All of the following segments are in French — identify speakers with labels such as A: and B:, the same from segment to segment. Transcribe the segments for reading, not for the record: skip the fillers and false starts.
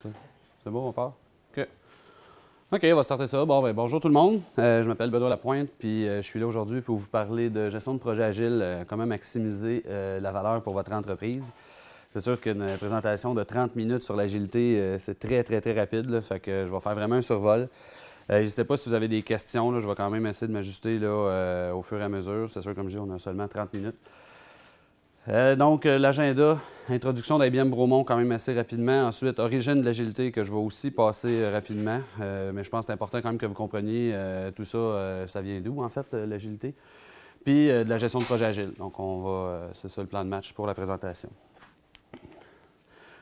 A: C'est bon, on part? OK. OK, on va starter ça. Bon, ben, bonjour tout le monde. Je m'appelle Benoît Lapointe, puis je suis là aujourd'hui pour vous parler de gestion de projet agile, comment maximiser la valeur pour votre entreprise. C'est sûr qu'une présentation de 30 minutes sur l'agilité, c'est très rapide, là, fait que je vais faire vraiment un survol. N'hésitez pas si vous avez des questions, là, je vais quand même essayer de m'ajuster au fur et à mesure. C'est sûr, comme je dis, on a seulement 30 minutes. L'agenda, introduction d'IBM Bromont quand même assez rapidement. Ensuite, origine de l'agilité que je vais aussi passer rapidement. Mais je pense que c'est important quand même que vous compreniez tout ça, ça vient d'où en fait, l'agilité. Puis de la gestion de projet agile. Donc, c'est ça le plan de match pour la présentation.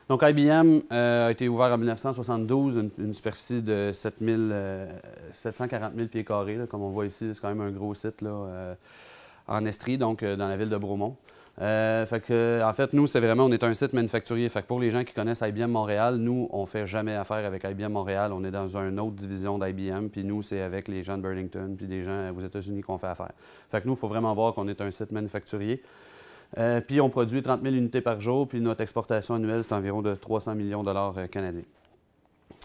A: Donc, IBM a été ouvert en 1972, une superficie de 740 000 pieds carrés. Là, comme on voit ici, c'est quand même un gros site là, en Estrie, donc dans la ville de Bromont. En fait, nous, on est un site manufacturier. Fait que pour les gens qui connaissent IBM Montréal, nous, on ne fait jamais affaire avec IBM Montréal. On est dans une autre division d'IBM, puis nous, c'est avec les gens de Burlington, puis des gens aux États-Unis qu'on fait affaire. Fait que nous, il faut vraiment voir qu'on est un site manufacturier. Puis on produit 30 000 unités par jour, puis notre exportation annuelle, c'est environ de 300 millions de dollars canadiens.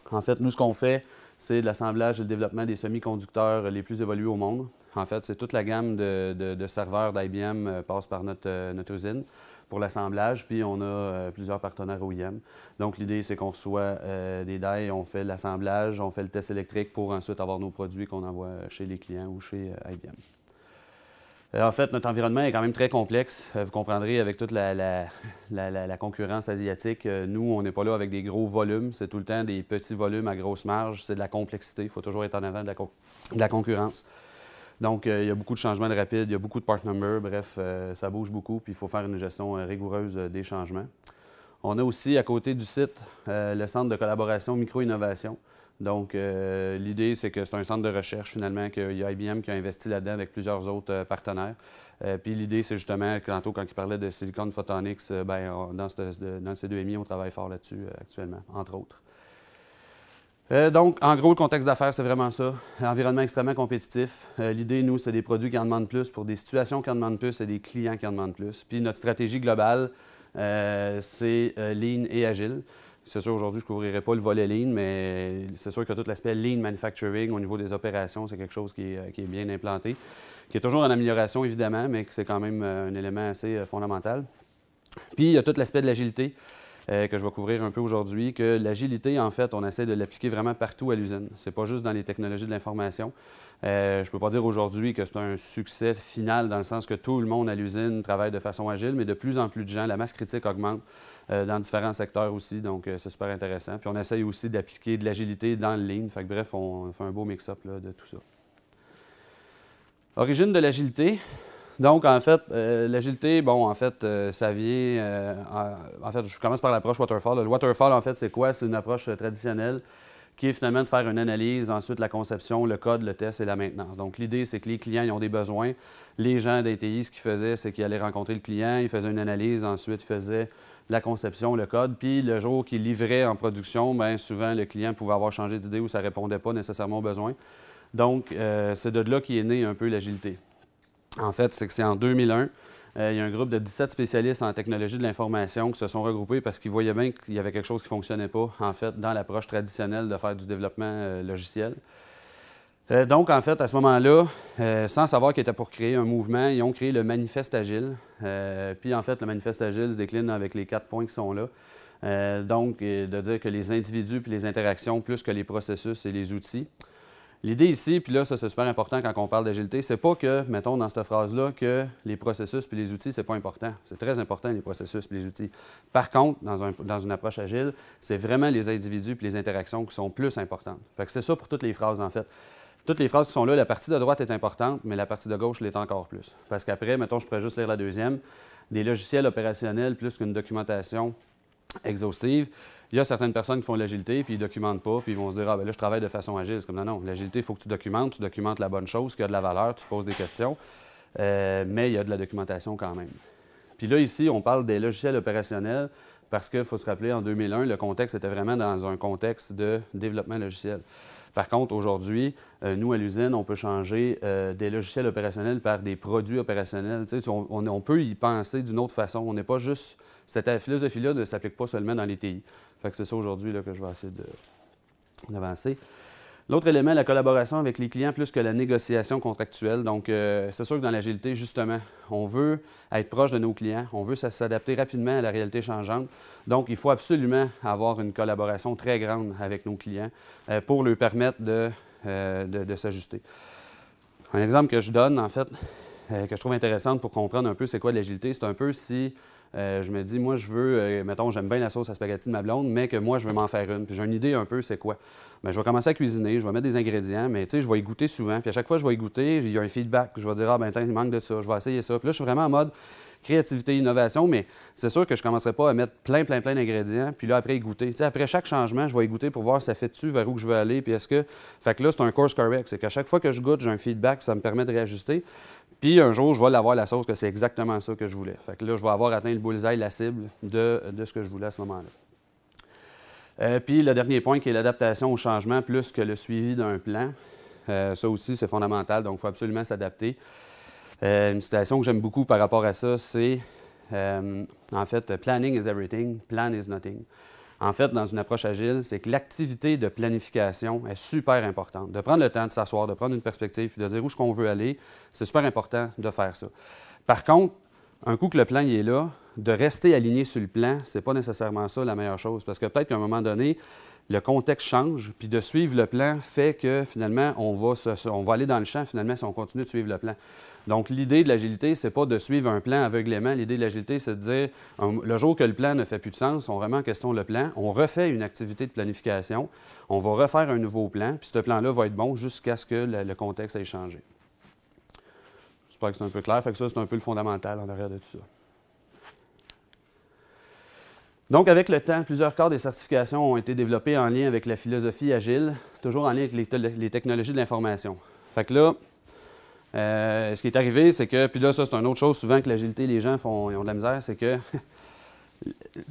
A: En fait, nous, ce qu'on fait, c'est de l'assemblage et le développement des semi-conducteurs les plus évolués au monde. En fait, c'est toute la gamme de serveurs d'IBM passe par notre usine pour l'assemblage, puis on a plusieurs partenaires OEM. Donc, l'idée, c'est qu'on reçoit des die, on fait l'assemblage, on fait le test électrique pour ensuite avoir nos produits qu'on envoie chez les clients ou chez IBM. En fait, notre environnement est quand même très complexe. Vous comprendrez avec toute la concurrence asiatique. Nous, on n'est pas là avec des gros volumes. C'est tout le temps des petits volumes à grosse marge. C'est de la complexité. Il faut toujours être en avant de la concurrence. Donc, il y a beaucoup de changements de rapide, il y a beaucoup de part numbers. Bref, ça bouge beaucoup, puis il faut faire une gestion rigoureuse des changements. On a aussi, à côté du site, le centre de collaboration micro-innovation. Donc, l'idée, c'est que c'est un centre de recherche, finalement, qu'il y a IBM qui a investi là-dedans avec plusieurs autres partenaires. Puis l'idée, c'est justement, tantôt, quand il parlait de Silicon Photonics, dans le C2MI, on travaille fort là-dessus actuellement, entre autres. Donc, en gros, le contexte d'affaires, c'est vraiment ça. Environnement extrêmement compétitif. L'idée, nous, c'est des produits qui en demandent plus pour des situations qui en demandent plus et des clients qui en demandent plus. Puis notre stratégie globale, c'est Lean et Agile. C'est sûr, aujourd'hui, je ne couvrirai pas le volet Lean, mais c'est sûr que tout l'aspect Lean Manufacturing au niveau des opérations, c'est quelque chose qui est bien implanté, qui est toujours en amélioration, évidemment, mais c'est quand même un élément assez fondamental. Puis, il y a tout l'aspect de l'agilité que je vais couvrir un peu aujourd'hui, que l'agilité, en fait, on essaie de l'appliquer vraiment partout à l'usine. Ce n'est pas juste dans les technologies de l'information. Je ne peux pas dire aujourd'hui que c'est un succès final dans le sens que tout le monde à l'usine travaille de façon agile, mais de plus en plus de gens, la masse critique augmente dans différents secteurs aussi, donc c'est super intéressant. Puis on essaye aussi d'appliquer de l'agilité dans le Lean. Fait que, bref, on fait un beau mix-up de tout ça. Origine de l'agilité. Donc, en fait, l'agilité, ça vient... en fait, je commence par l'approche waterfall. Le waterfall, en fait, c'est quoi? C'est une approche traditionnelle qui est finalement de faire une analyse, ensuite la conception, le code, le test et la maintenance. Donc, l'idée, c'est que les clients ils ont des besoins. Les gens d'ITI, ce qu'ils faisaient, c'est qu'ils allaient rencontrer le client, ils faisaient une analyse, ensuite ils faisaient la conception, le code, puis le jour qu'ils livraient en production, bien souvent, le client pouvait avoir changé d'idée ou ça ne répondait pas nécessairement aux besoins. Donc, c'est de là qu'est née un peu l'agilité. En fait, c'est en 2001. Il y a un groupe de 17 spécialistes en technologie de l'information qui se sont regroupés parce qu'ils voyaient bien qu'il y avait quelque chose qui ne fonctionnait pas, en fait, dans l'approche traditionnelle de faire du développement logiciel. Donc, en fait, à ce moment-là, sans savoir qu'ils étaient pour créer un mouvement, ils ont créé le Manifeste Agile. Puis, en fait, le Manifeste Agile se décline avec les 4 points qui sont là. De dire que les individus puis les interactions, plus que les processus et les outils. L'idée ici, puis là, ça c'est super important quand on parle d'agilité, c'est pas que, mettons dans cette phrase-là, que les processus puis les outils, c'est pas important. C'est très important, les processus puis les outils. Par contre, dans une approche agile, c'est vraiment les individus puis les interactions qui sont plus importantes. Fait que c'est ça pour toutes les phrases, en fait. Toutes les phrases qui sont là, la partie de droite est importante, mais la partie de gauche l'est encore plus. Parce qu'après, mettons, je pourrais juste lire la deuxième, des logiciels opérationnels plus qu'une documentation exhaustive. Il y a certaines personnes qui font de l'agilité, puis ils ne documentent pas, puis ils vont se dire « Ah, ben là, je travaille de façon agile. » C'est comme non, l'agilité, il faut que tu documentes la bonne chose, qui a de la valeur, tu poses des questions, mais il y a de la documentation quand même. Puis là, ici, on parle des logiciels opérationnels parce qu'il faut se rappeler, en 2001, le contexte était vraiment dans un contexte de développement logiciel. Par contre, aujourd'hui, nous, à l'usine, on peut changer des logiciels opérationnels par des produits opérationnels. Tu sais, on peut y penser d'une autre façon. On n'est pas juste... Cette philosophie-là ne s'applique pas seulement dans les TI. Fait que c'est ça aujourd'hui là, que je vais essayer d'avancer. L'autre élément, la collaboration avec les clients plus que la négociation contractuelle. Donc, c'est sûr que dans l'agilité, justement, on veut être proche de nos clients, on veut s'adapter rapidement à la réalité changeante. Donc, il faut absolument avoir une collaboration très grande avec nos clients pour leur permettre de s'ajuster. Un exemple que je donne, en fait, que je trouve intéressant pour comprendre un peu c'est quoi l'agilité, c'est un peu si je me dis, moi, je veux, mettons, j'aime bien la sauce à spaghetti de ma blonde, mais que moi, je veux m'en faire une. Puis j'ai une idée un peu, c'est quoi? Bien, je vais commencer à cuisiner, je vais mettre des ingrédients, mais tu sais, je vais y goûter souvent. Puis à chaque fois que je vais y goûter, il y a un feedback. Je vais dire, ah, ben, il manque de ça, je vais essayer ça. Puis là, je suis vraiment en mode créativité, innovation, mais c'est sûr que je ne commencerai pas à mettre plein d'ingrédients, puis là, après, y goûter. Tu sais, après chaque changement, je vais y goûter pour voir si ça fait-tu vers où je veux aller, puis est-ce que. Fait que là, c'est un course correct. C'est qu'à chaque fois que je goûte, j'ai un feedback, puis ça me permet de réajuster. Puis un jour, je vais l'avoir la sauce que c'est exactement ça que je voulais. Fait que là, je vais avoir atteint le bullseye, la cible de ce que je voulais à ce moment-là. Puis le dernier point qui est l'adaptation au changement plus que le suivi d'un plan. Ça aussi, c'est fondamental, donc il faut absolument s'adapter. Une citation que j'aime beaucoup par rapport à ça, c'est en fait, planning is everything, plan is nothing. En fait, dans une approche agile, c'est que l'activité de planification est super importante. De prendre le temps de s'asseoir, de prendre une perspective, puis de dire où est-ce qu'on veut aller, c'est super important de faire ça. Par contre, un coup que le plan il est là, de rester aligné sur le plan, c'est pas nécessairement ça la meilleure chose. Parce que peut-être qu'à un moment donné, le contexte change, puis de suivre le plan fait que finalement, on va aller dans le champ finalement si on continue de suivre le plan. Donc, l'idée de l'agilité, c'est pas de suivre un plan aveuglément. L'idée de l'agilité, c'est de dire, le jour que le plan ne fait plus de sens, on remet en question le plan, on refait une activité de planification, on va refaire un nouveau plan, puis ce plan-là va être bon jusqu'à ce que le contexte ait changé. J'espère que c'est un peu clair. Fait que ça, c'est un peu le fondamental en arrière de tout ça. Donc, avec le temps, plusieurs cadres et certifications ont été développés en lien avec la philosophie agile, toujours en lien avec les technologies de l'information. Fait que là, ce qui est arrivé, c'est que, puis là, ça, c'est une autre chose souvent que l'agilité, les gens ils ont de la misère, c'est que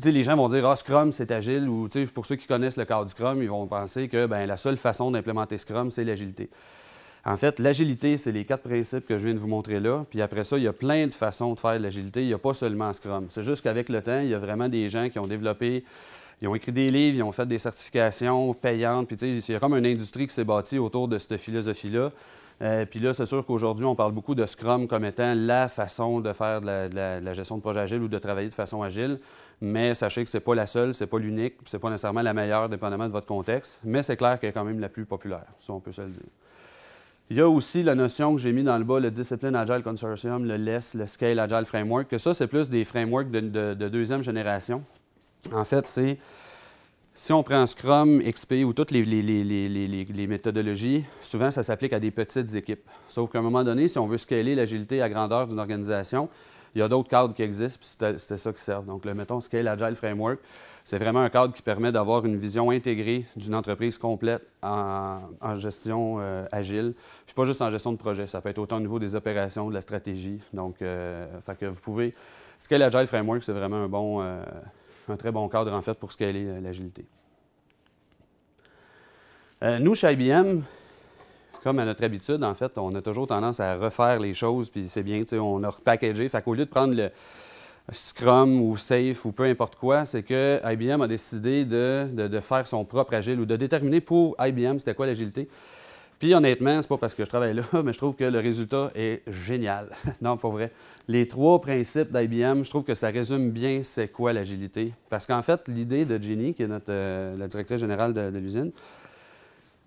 A: les gens vont dire « Ah, Scrum, c'est agile » ou pour ceux qui connaissent le cadre du Scrum, ils vont penser que la seule façon d'implémenter Scrum, c'est l'agilité. En fait, l'agilité, c'est les 4 principes que je viens de vous montrer là. Puis après ça, il y a plein de façons de faire de l'agilité. Il n'y a pas seulement Scrum. C'est juste qu'avec le temps, il y a vraiment des gens qui ont développé, ils ont écrit des livres, ils ont fait des certifications payantes. Puis il y a comme une industrie qui s'est bâtie autour de cette philosophie-là. Puis là, c'est sûr qu'aujourd'hui, on parle beaucoup de Scrum comme étant la façon de faire de la gestion de projet agile ou de travailler de façon agile. Mais sachez que ce n'est pas la seule, ce n'est pas l'unique, ce n'est pas nécessairement la meilleure, dépendamment de votre contexte. Mais c'est clair qu'elle est quand même la plus populaire, si on peut se le dire. Il y a aussi la notion que j'ai mis dans le bas, le Discipline Agile Consortium, le LESS, le Scale Agile Framework, que ça, c'est plus des frameworks de deuxième génération. En fait, c'est, si on prend Scrum, XP ou toutes les méthodologies, souvent, ça s'applique à des petites équipes. Sauf qu'à un moment donné, si on veut scaler l'agilité à grandeur d'une organisation, il y a d'autres cadres qui existent, puis c'était ça qui sert. Donc, mettons, Scale Agile Framework, c'est vraiment un cadre qui permet d'avoir une vision intégrée d'une entreprise complète en gestion agile. Puis pas juste en gestion de projet, ça peut être autant au niveau des opérations, de la stratégie. Donc, fait que vous pouvez... Scale Agile Framework, c'est vraiment un très bon cadre, en fait, pour scaler l'agilité. Nous, chez IBM, comme à notre habitude, en fait, on a toujours tendance à refaire les choses, puis c'est bien, on a repackagé. Fait qu'au lieu de prendre le Scrum ou Safe ou peu importe quoi, c'est que IBM a décidé de faire son propre agile ou de déterminer pour IBM c'était quoi l'agilité. Puis honnêtement, c'est pas parce que je travaille là, mais je trouve que le résultat est génial. Non, pas vrai. Les 3 principes d'IBM, je trouve que ça résume bien c'est quoi l'agilité. Parce qu'en fait, l'idée de Jenny, qui est la directrice générale de l'usine,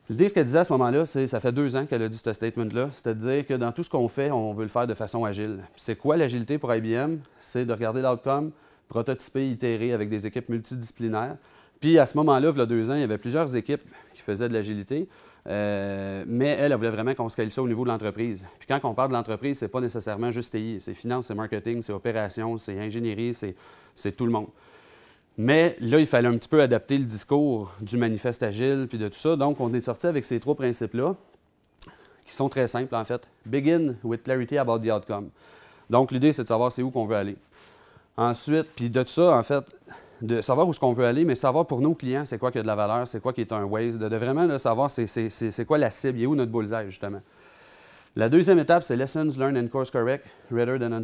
A: l'idée, ce qu'elle disait à ce moment-là, c'est ça fait 2 ans qu'elle a dit ce statement-là, c'est-à-dire que dans tout ce qu'on fait, on veut le faire de façon agile. C'est quoi l'agilité pour IBM? C'est de regarder l'outcome, prototyper, itérer avec des équipes multidisciplinaires. Puis à ce moment-là, il y a 2 ans, il y avait plusieurs équipes qui faisaient de l'agilité, mais elle voulait vraiment qu'on scale ça au niveau de l'entreprise. Puis quand on parle de l'entreprise, c'est pas nécessairement juste TI, c'est finance, c'est marketing, c'est opération, c'est ingénierie, c'est tout le monde. Mais là, il fallait un petit peu adapter le discours du manifeste agile puis de tout ça. Donc, on est sorti avec ces 3 principes-là, qui sont très simples, en fait. Begin with clarity about the outcome. Donc, l'idée, c'est de savoir c'est où qu'on veut aller. Ensuite, puis de tout ça, en fait, de savoir où est-ce qu'on veut aller, mais savoir pour nos clients, c'est quoi qui a de la valeur, c'est quoi qui est un waste, de vraiment là, savoir c'est quoi la cible, il est où notre bullseye, justement. La deuxième étape, c'est Lessons Learned and Course Correct, rather than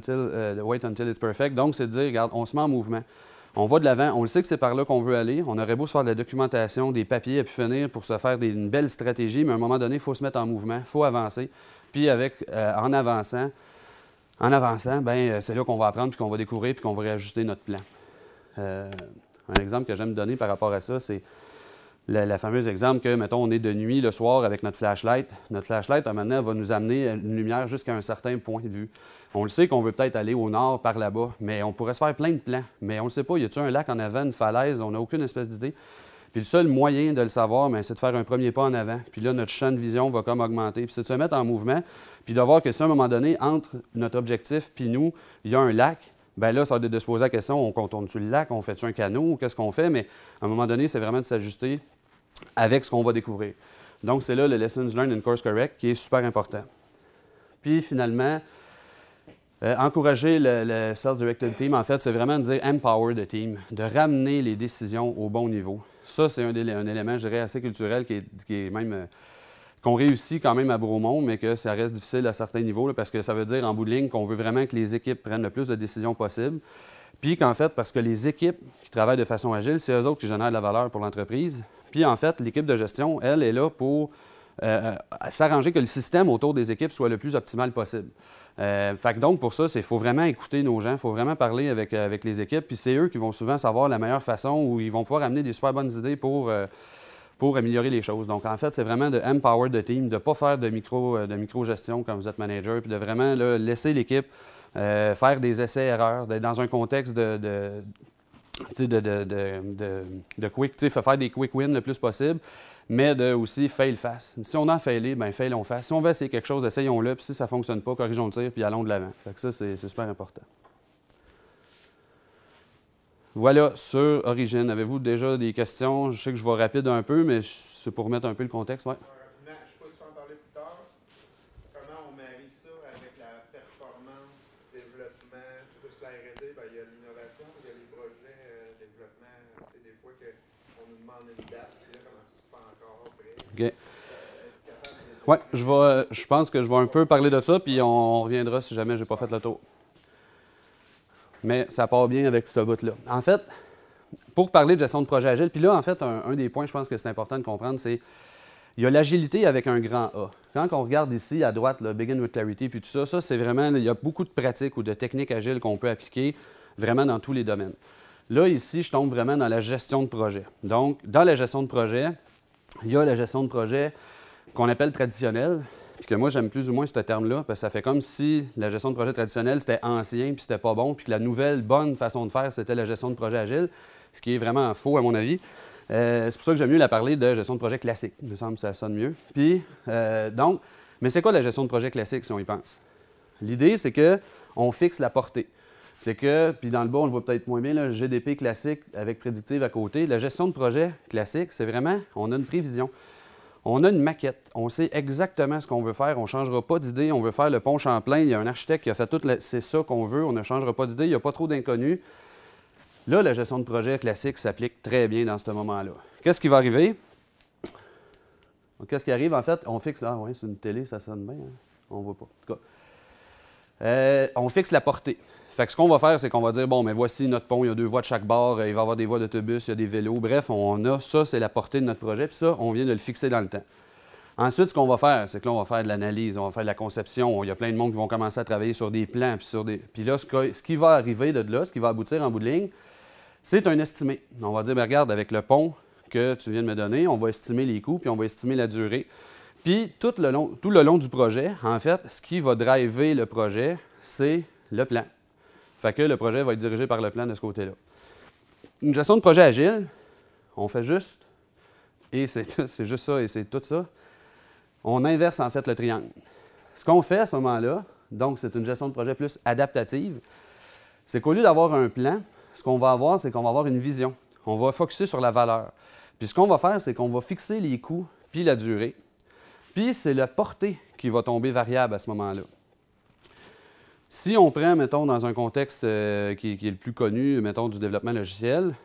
A: wait until it's perfect. Donc, c'est de dire, regarde, on se met en mouvement. On va de l'avant, on le sait que c'est par là qu'on veut aller. On aurait beau se faire de la documentation, des papiers à pu finir pour se faire une belle stratégie, mais à un moment donné, il faut se mettre en mouvement, il faut avancer. Puis en avançant, ben, c'est là qu'on va apprendre, puis qu'on va découvrir, puis qu'on va réajuster notre plan. Un exemple que j'aime donner par rapport à ça, c'est la fameuse exemple que, mettons, on est de nuit le soir avec notre flashlight. Notre flashlight, à un moment donné, va nous amener une lumière jusqu'à un certain point de vue. On le sait qu'on veut peut-être aller au nord par là-bas, mais on pourrait se faire plein de plans. Mais on ne le sait pas, y a-t-il un lac en avant, une falaise, on n'a aucune espèce d'idée. Puis le seul moyen de le savoir, c'est de faire un premier pas en avant. Puis là, notre champ de vision va comme augmenter. Puis c'est de se mettre en mouvement, puis de voir que si à un moment donné, entre notre objectif puis nous, il y a un lac, bien là, ça va être de se poser la question, on contourne-tu le lac, on fait-tu un canot, qu'est-ce qu'on fait? Mais à un moment donné, c'est vraiment de s'ajuster avec ce qu'on va découvrir. Donc, c'est là le Lessons Learned in Course Correct qui est super important. Puis finalement, encourager le Self-Directed Team, en fait, c'est vraiment de dire « empower the team », de ramener les décisions au bon niveau. Ça, c'est un élément, je dirais, assez culturel qui est même... qu'on réussit quand même à Bromont, mais que ça reste difficile à certains niveaux, là, parce que ça veut dire, en bout de ligne, qu'on veut vraiment que les équipes prennent le plus de décisions possible. Puis qu'en fait, parce que les équipes qui travaillent de façon agile, c'est eux autres qui génèrent de la valeur pour l'entreprise. Puis en fait, l'équipe de gestion, elle, est là pour s'arranger que le système autour des équipes soit le plus optimal possible. Fait que donc, pour ça, il faut vraiment écouter nos gens, il faut vraiment parler avec les équipes, puis c'est eux qui vont souvent savoir la meilleure façon où ils vont pouvoir amener des super bonnes idées pour améliorer les choses. Donc, en fait, c'est vraiment de empower the team, de ne pas faire de micro-gestion quand vous êtes manager, puis de vraiment là, laisser l'équipe faire des essais-erreurs, d'être dans un contexte de quick, faire des quick wins le plus possible, mais de aussi fail fast. Si on a failé, bien failons fast. Si on veut essayer quelque chose, essayons-le, puis si ça ne fonctionne pas, corrigeons le tir, puis allons de l'avant. Fait que ça, c'est super important. Voilà, sur Origine. Avez-vous déjà des questions? Je sais que je vais rapide un peu, mais c'est pour remettre un peu le contexte. Ouais.
B: Rapidement, je ne sais pas si tu vas en parler plus tard. Comment on marie ça avec la performance, développement, plus la R&D, ben, il y a l'innovation, il y a les projets développement. Tu sais, des fois qu'on nous demande une date, puis là, comment ça se fait encore après?
A: OK. Oui, je pense que je vais un peu parler de ça, puis on reviendra si jamais je n'ai pas fait le tour. Mais ça part bien avec ce bout-là. En fait, pour parler de gestion de projet agile, puis là, en fait, un des points, je pense que c'est important de comprendre, c'est il y a l'agilité avec un grand A. Quand on regarde ici, à droite, là, Begin with Clarity, puis tout ça, ça, c'est vraiment, il y a beaucoup de pratiques ou de techniques agiles qu'on peut appliquer vraiment dans tous les domaines. Là, ici, je tombe vraiment dans la gestion de projet. Donc, dans la gestion de projet, il y a la gestion de projet qu'on appelle traditionnelle, puis que moi, j'aime plus ou moins ce terme-là, parce que ça fait comme si la gestion de projet traditionnelle, c'était ancien, puis c'était pas bon, puis que la nouvelle, bonne façon de faire, c'était la gestion de projet agile, ce qui est vraiment faux, à mon avis. C'est pour ça que j'aime mieux la parler de gestion de projet classique. Il me semble que ça sonne mieux. Puis, donc, mais c'est quoi la gestion de projet classique, si on y pense? L'idée, c'est qu'on fixe la portée. C'est que, puis dans le bas, on le voit peut-être moins bien, le GDP classique avec prédictive à côté. La gestion de projet classique, c'est vraiment, on a une prévision. On a une maquette. On sait exactement ce qu'on veut faire. On ne changera pas d'idée. On veut faire le pont Champlain. Il y a un architecte qui a fait tout. C'est ça qu'on veut. On ne changera pas d'idée. Il n'y a pas trop d'inconnus. Là, la gestion de projet classique s'applique très bien dans ce moment-là. Qu'est-ce qui va arriver? Qu'est-ce qui arrive? En fait, on fixe... Ah oui, c'est une télé, ça sonne bien. Hein? On ne voit pas. En tout cas, on fixe la portée. Fait que ce qu'on va faire, c'est qu'on va dire, bon, mais voici notre pont, il y a 2 voies de chaque bord, il va y avoir des voies d'autobus, il y a des vélos. Bref, on a ça, c'est la portée de notre projet, puis ça, on vient de le fixer dans le temps. Ensuite, ce qu'on va faire, c'est que là, on va faire de l'analyse, on va faire de la conception. Il y a plein de monde qui vont commencer à travailler sur des plans, puis là, ce qui va arriver de là, ce qui va aboutir en bout de ligne, c'est un estimé. On va dire, bien, regarde, avec le pont que tu viens de me donner, on va estimer les coûts, puis on va estimer la durée. Puis, tout le long du projet, en fait, ce qui va driver le projet, c'est le plan. Fait que le projet va être dirigé par le plan de ce côté-là. Une gestion de projet agile, on fait juste, et c'est juste ça, et c'est tout ça, on inverse en fait le triangle. Ce qu'on fait à ce moment-là, donc c'est une gestion de projet plus adaptative, c'est qu'au lieu d'avoir un plan, ce qu'on va avoir, c'est qu'on va avoir une vision. On va focusser sur la valeur. Puis ce qu'on va faire, c'est qu'on va fixer les coûts puis la durée. Puis c'est la portée qui va tomber variable à ce moment-là. Si on prend, mettons, dans un contexte qui est le plus connu, mettons, du développement logiciel,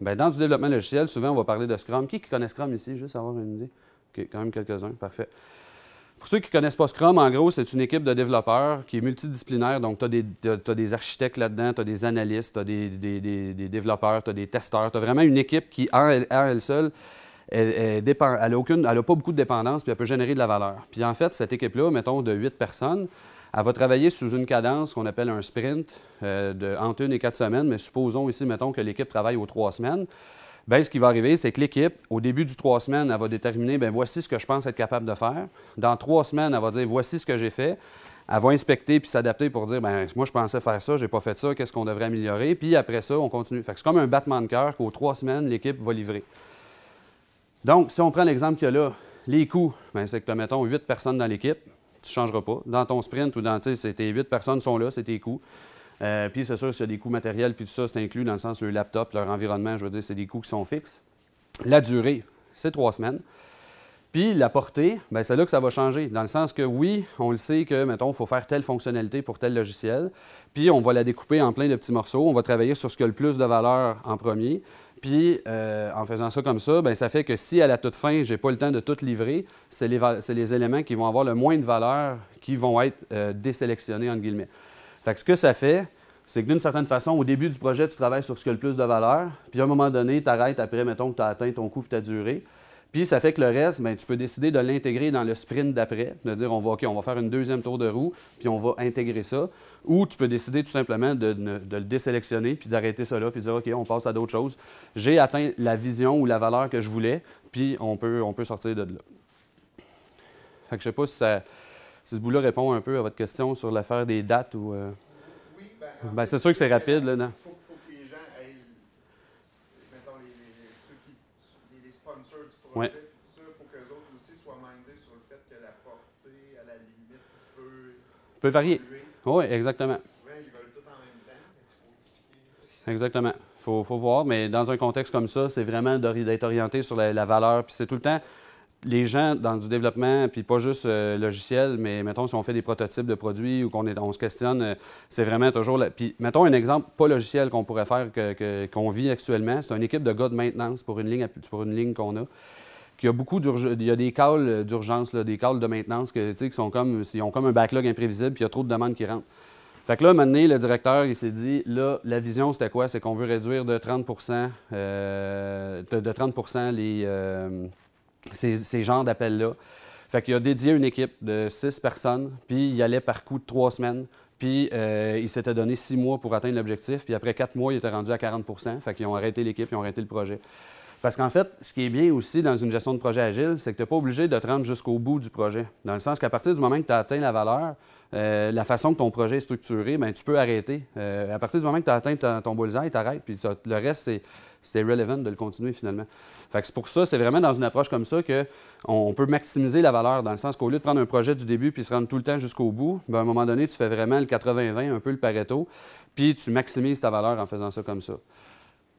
A: bien, dans du développement logiciel, souvent, on va parler de Scrum. Qui connaît Scrum ici? Juste avoir une idée. OK, quand même quelques-uns. Parfait. Pour ceux qui ne connaissent pas Scrum, en gros, c'est une équipe de développeurs qui est multidisciplinaire. Donc, tu as des architectes là-dedans, tu as des analystes, tu as des développeurs, tu as des testeurs. Tu as vraiment une équipe qui, en elle seule, elle n'a pas beaucoup de dépendance, puis elle peut générer de la valeur. Puis en fait, cette équipe-là, mettons, de 8 personnes, elle va travailler sous une cadence qu'on appelle un sprint entre 1 et 4 semaines. Mais supposons ici, mettons, que l'équipe travaille aux 3 semaines. Bien, ce qui va arriver, c'est que l'équipe, au début du 3 semaines, elle va déterminer, bien, voici ce que je pense être capable de faire. Dans 3 semaines, elle va dire, voici ce que j'ai fait. Elle va inspecter puis s'adapter pour dire, bien, moi, je pensais faire ça, je n'ai pas fait ça, qu'est-ce qu'on devrait améliorer. Puis après ça, on continue. Fait que c'est comme un battement de cœur qu'aux 3 semaines, l'équipe va livrer. Donc, si on prend l'exemple qu'il y a là, les coûts, c'est que tu as, mettons, 8 personnes dans l'équipe, tu ne changeras pas. Dans ton sprint ou dans, tes 8 personnes sont là, c'est tes coûts. Puis c'est sûr, s'il y a des coûts matériels, puis tout ça, c'est inclus dans le sens, le laptop, leur environnement, je veux dire, c'est des coûts qui sont fixes. La durée, c'est 3 semaines. Puis la portée, bien, c'est là que ça va changer. Dans le sens que oui, on le sait que, mettons, il faut faire telle fonctionnalité pour tel logiciel. Puis on va la découper en plein de petits morceaux. On va travailler sur ce qui a le plus de valeur en premier. Puis en faisant ça comme ça, bien, ça fait que si à la toute fin, je n'ai pas le temps de tout livrer, c'est les éléments qui vont avoir le moins de valeur qui vont être désélectionnés, entre guillemets. Fait que ce que ça fait, c'est que d'une certaine façon, au début du projet, tu travailles sur ce qui a le plus de valeur, puis à un moment donné, tu arrêtes après, mettons que tu as atteint ton coût et ta durée. Puis ça fait que le reste, bien, tu peux décider de l'intégrer dans le sprint d'après, de dire on va faire une deuxième tour de roue, puis on va intégrer ça. Ou tu peux décider tout simplement de le désélectionner, puis d'arrêter ça là, puis de dire OK, on passe à d'autres choses. J'ai atteint la vision ou la valeur que je voulais, puis on peut sortir de là. Fait que je ne sais pas si ce bout-là répond un peu à votre question sur l'affaire des dates ou. Ben, c'est sûr que c'est rapide, là, non?
B: Il faut que les gens aient, mettons, les sponsors du projet,
A: ouais.
B: tout ça, il faut qu'eux autres aussi soient mindés sur le fait que la portée, à la limite,
A: peut varier. Oui, exactement.
B: Souvent, ils veulent tout en même temps, mais il faut expliquer.
A: Exactement. Il faut voir, mais dans un contexte comme ça, c'est vraiment d'être orienté sur la valeur. Puis c'est tout le temps. Les gens dans du développement, puis pas juste logiciel, mais mettons si on fait des prototypes de produits ou on se questionne, c'est vraiment toujours... Puis mettons un exemple pas logiciel qu'on pourrait faire, qu'on vit actuellement, c'est une équipe de gars de maintenance pour une ligne qu'on a, qui a beaucoup d'urgence. Il y a des calls d'urgence, des calls de maintenance qui sont comme... Ils ont comme un backlog imprévisible, puis il y a trop de demandes qui rentrent. Fait que là, un moment donné, le directeur, il s'est dit, là, la vision, c'était quoi? C'est qu'on veut réduire de 30 ces genres d'appels-là. Fait qu'il a dédié une équipe de 6 personnes, puis il allait par coup de 3 semaines, puis il s'était donné 6 mois pour atteindre l'objectif, puis après 4 mois, il était rendu à 40 %. Fait qu'ils ont arrêté l'équipe, ils ont arrêté le projet. Parce qu'en fait, ce qui est bien aussi dans une gestion de projet agile, c'est que tu n'es pas obligé de te rendre jusqu'au bout du projet. Dans le sens qu'à partir du moment que tu as atteint la valeur, la façon que ton projet est structuré, bien, tu peux arrêter. À partir du moment que tu as atteint ton bullseye, tu arrêtes, puis le reste, c'est relevant de le continuer finalement. Fait que c'est pour ça, c'est vraiment dans une approche comme ça qu'on peut maximiser la valeur, dans le sens qu'au lieu de prendre un projet du début puis se rendre tout le temps jusqu'au bout, bien, à un moment donné, tu fais vraiment le 80-20, un peu le Pareto, puis tu maximises ta valeur en faisant ça comme ça.